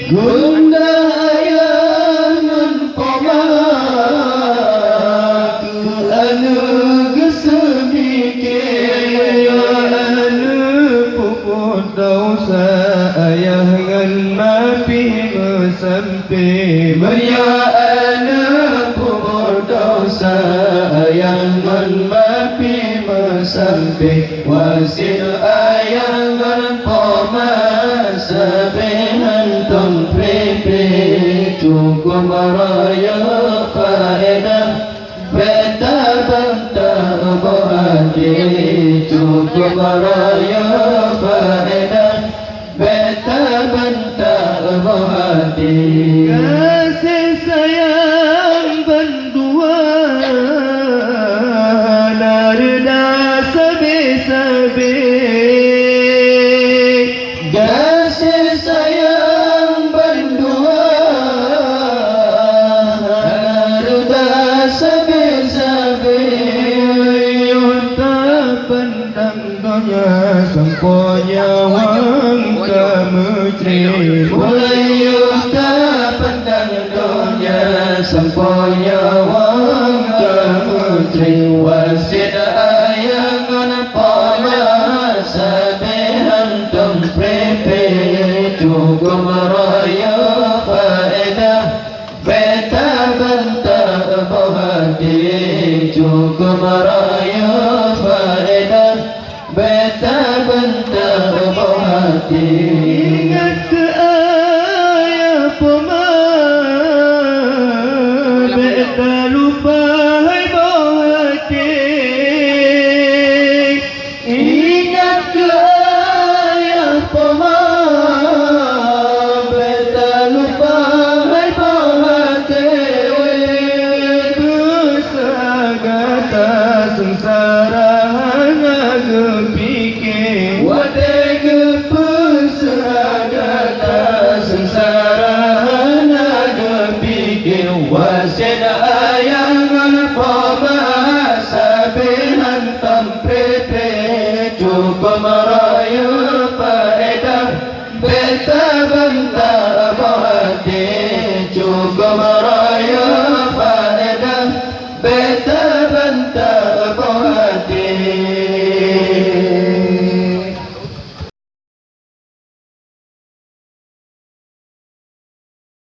Gunda ayanan pamak anu gesemike anu puput dosa ayah ngan mapi mesampe maya anu puput dosa ayah ngan mapi mesampe wasil ayah ngan pamak sabenan tong prepe cukup raya faedah beta banta bohati cukup raya faedah beta banta bohati kasih sayang berdua narda sabe-sabe kasih sayang berdua narda sabe-sabe yunta pandang dunia semponya wang kamutri mulai yunta pandang dunia semponya wang kamutri wasid ayangan pamas sabehan tong prepe cukup raya faedah beta banta bohati cukup raya faedah beta banta bohati